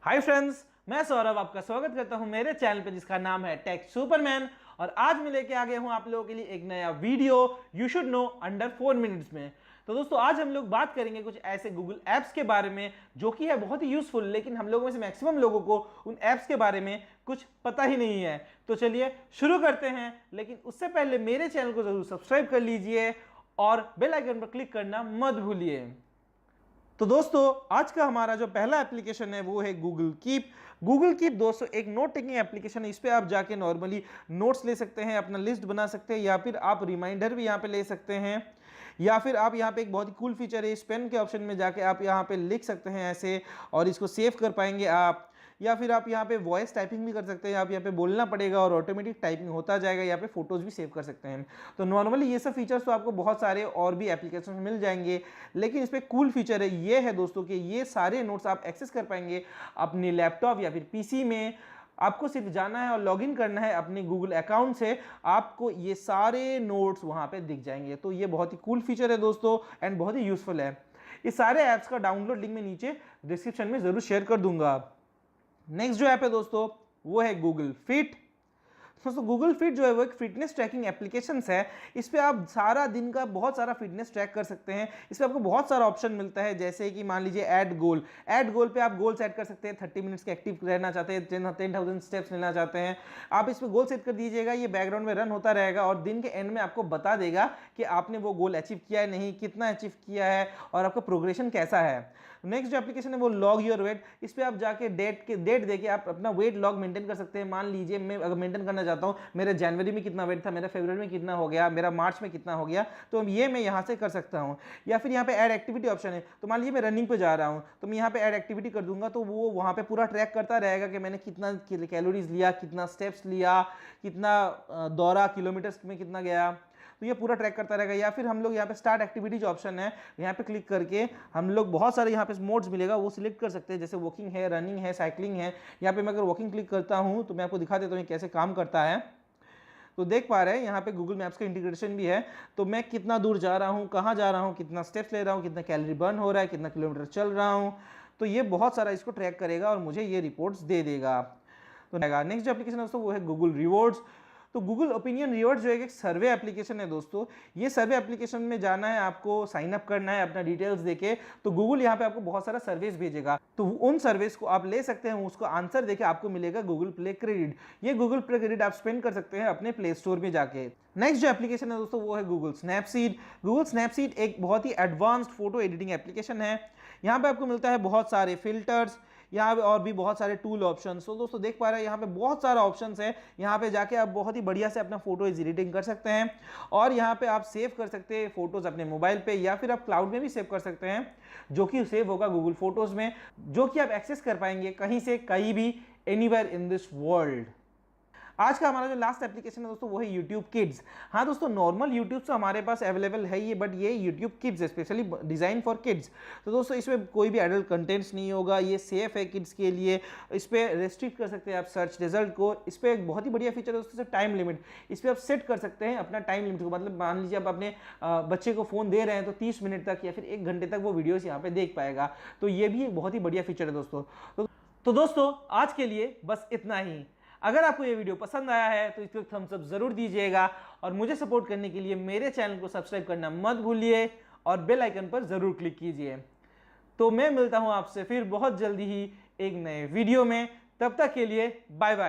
Hi friends, मैं सौरभ आपका स्वागत करता हूं मेरे चैनल पे जिसका नाम है टेक सुपरमैन। और आज मैं लेके आ गया हूं आप लोगों के लिए एक नया video you should know under 4 minutes में। तो दोस्तों आज हम लोग बात करेंगे कुछ ऐसे गूगल एप्स के बारे में जो कि है बहुत ही यूजफुल, लेकिन हम लोगों में से मैक्सिमम लोगों को उन एप्स के बारे में कुछ पता ही नहीं है। तो चलिए शुरू करते हैं, लेकिन उससे पहले मेरे चैनल को जरूर सब्सक्राइब कर लीजिए और बेल आइकन पर क्लिक करना मत भूलिए। तो दोस्तों आज का हमारा जो पहला एप्लीकेशन है वो है गूगल कीप। गूगल कीप दोस्तों एक नोट टेकिंग एप्लीकेशन है। इस पे आप जाके नॉर्मली नोट्स ले सकते हैं, अपना लिस्ट बना सकते हैं, या फिर आप रिमाइंडर भी यहाँ पे ले सकते हैं, या फिर आप यहाँ पे एक बहुत ही कूल फीचर है, इस पेन के ऑप्शन में जाके आप यहाँ पे लिख सकते हैं ऐसे और इसको सेव कर पाएंगे आप। या फिर आप यहाँ पे वॉइस टाइपिंग भी कर सकते हैं, आप यहाँ पे बोलना पड़ेगा और ऑटोमेटिक टाइपिंग होता जाएगा। यहाँ पे फोटोज भी सेव कर सकते हैं। तो नॉर्मली ये सब फीचर्स तो आपको बहुत सारे और भी एप्लीकेशन में मिल जाएंगे, लेकिन इस पर कूल फीचर है ये है दोस्तों कि ये सारे नोट्स आप एक्सेस कर पाएंगे अपने लैपटॉप या फिर पीसी में। आपको सिर्फ जाना है और लॉगिन करना है अपने गूगल अकाउंट से, आपको ये सारे नोट्स वहाँ पे दिख जाएंगे। तो ये बहुत ही कूल फीचर है दोस्तों एंड बहुत ही यूजफुल है। इस सारे ऐप्स का डाउनलोड लिंक मैं नीचे डिस्क्रिप्शन में जरूर शेयर कर दूंगा। नेक्स्ट जो ऐप है दोस्तों वो है गूगल फिट। दोस्तों गूगल फिट जो है वो एक फिटनेस ट्रैकिंग एप्लीकेशन है। इस पे आप सारा दिन का बहुत सारा फिटनेस ट्रैक कर सकते हैं। इस पे आपको बहुत सारा ऑप्शन मिलता है, जैसे कि मान लीजिए ऐड गोल पे आप गोल सेट कर सकते हैं। 30 मिनट्स के एक्टिव रहना चाहते हैं, 10,000 स्टेप्स लेना चाहते हैं, आप इस पे गोल सेट कर दीजिएगा। ये बैकग्राउंड में रन होता रहेगा और दिन के एंड में आपको बता देगा कि आपने वो गोल अचीव किया है नहीं, कितना अचीव किया है और आपका प्रोग्रेशन कैसा है। नेक्स्ट जो एप्लीकेशन है वो लॉग योर वेट। इस पे आप जाके डेट देके आप अपना वेट लॉग मेंटेन कर सकते हैं। मान लीजिए मैं अगर मेंटेन करना चाहता हूं मेरे जनवरी में कितना वेट था, मेरा फरवरी में कितना हो गया, मेरा मार्च में कितना हो गया, तो ये मैं यहाँ से कर सकता हूँ। या फिर यहाँ पे ऐड एक्टिविटी ऑप्शन है। तो मान लीजिए मैं रनिंग पे जा रहा हूँ तो मैं यहाँ पे ऐड एक्टिविटी कर दूंगा, तो वो वहाँ पे पूरा ट्रैक करता रहेगा कि मैंने कितना कैलोरीज लिया, कितना स्टेप्स लिया, कितना दौड़ा, किलोमीटर्स में कितना गया, तो ये पूरा ट्रैक करता रहेगा। या फिर हम लोग यहाँ पे स्टार्ट एक्टिविटी जो ऑप्शन है यहाँ पे क्लिक करके हम लोग बहुत सारे यहाँ पे मोड्स मिलेगा वो सिलेक्ट कर सकते हैं, जैसे वॉकिंग है, रनिंग है, साइकिलिंग है। यहाँ पे मैं अगर वॉकिंग क्लिक करता हूँ तो मैं आपको दिखा देता हूँ कैसे काम करता है। तो देख पा रहे हैं यहाँ पे गूगल मैप्स का इंटीग्रेशन भी है। तो मैं कितना दूर जा रहा हूँ, कहाँ जा रहा हूँ, कितना स्टेप्स ले रहा हूँ, कितना कैलोरी बर्न हो रहा है, कितना किलोमीटर चल रहा हूँ, तो ये बहुत सारा इसको ट्रैक करेगा और मुझे ये रिपोर्ट्स दे देगा। तो नेक्स्ट जो एप्लीकेशन है दोस्तों वो है गूगल रिवॉर्ड्स। तो गूगल ओपिनियन रिवॉर्ड्स जो है एक सर्वे एप्लीकेशन है दोस्तों। ये सर्वे एप्लीकेशन में जाना है, आपको साइन अप करना है अपना डिटेल्स देके, तो गूगल यहाँ पे आपको बहुत सारा सर्विस भेजेगा। तो उन सर्विस को आप ले सकते हैं, उसको आंसर देके आपको मिलेगा गूगल प्ले क्रेडिट। ये गूगल प्ले क्रेडिट आप स्पेंड कर सकते हैं अपने प्ले स्टोर में जाके। नेक्स्ट जो एप्लीकेशन है दोस्तों वो है गूगल स्नैपसीड। गूगल स्नैपसीड एक बहुत ही एडवांस्ड फोटो एडिटिंग एप्लीकेशन है। यहाँ पे आपको मिलता है बहुत सारे फिल्टर्स, यहाँ पे और भी बहुत सारे टूल ऑप्शंस। तो दोस्तों देख पा रहे हैं यहाँ पे बहुत सारा ऑप्शंस है। यहाँ पे जाके आप बहुत ही बढ़िया से अपना फोटो एडिटिंग कर सकते हैं और यहाँ पे आप सेव कर सकते हैं फोटोज अपने मोबाइल पे, या फिर आप क्लाउड में भी सेव कर सकते हैं, जो कि सेव होगा गूगल फोटोज में, जो कि आप एक्सेस कर पाएंगे कहीं से कहीं भी, एनीवेयर इन दिस वर्ल्ड। आज का हमारा जो लास्ट एप्लीकेशन है दोस्तों वो है यूट्यूब किड्स। हाँ दोस्तों नॉर्मल यूट्यूब तो हमारे पास अवेलेबल है ये, बट ये यूट्यूब किड्स है, स्पेशली डिजाइन फॉर किड्स। तो दोस्तों इसमें कोई भी एडल्ट कंटेंट्स नहीं होगा, ये सेफ है किड्स के लिए। इस पर रेस्ट्रिक्ट कर सकते हैं आप सर्च रिजल्ट को। इस पर एक बहुत ही बढ़िया फीचर है दोस्तों टाइम लिमिट। इस पर आप सेट कर सकते हैं अपना टाइम लिमिट को, मतलब मान लीजिए आप अपने बच्चे को फोन दे रहे हैं तो 30 मिनट तक या फिर 1 घंटे तक वो वीडियोस यहाँ पे देख पाएगा। तो ये भी एक बहुत ही बढ़िया फीचर है दोस्तों। तो दोस्तों आज के लिए बस इतना ही। अगर आपको ये वीडियो पसंद आया है तो इसको थम्स अप जरूर दीजिएगा और मुझे सपोर्ट करने के लिए मेरे चैनल को सब्सक्राइब करना मत भूलिए और बेल आइकन पर जरूर क्लिक कीजिए। तो मैं मिलता हूं आपसे फिर बहुत जल्दी ही एक नए वीडियो में। तब तक के लिए बाय बाय।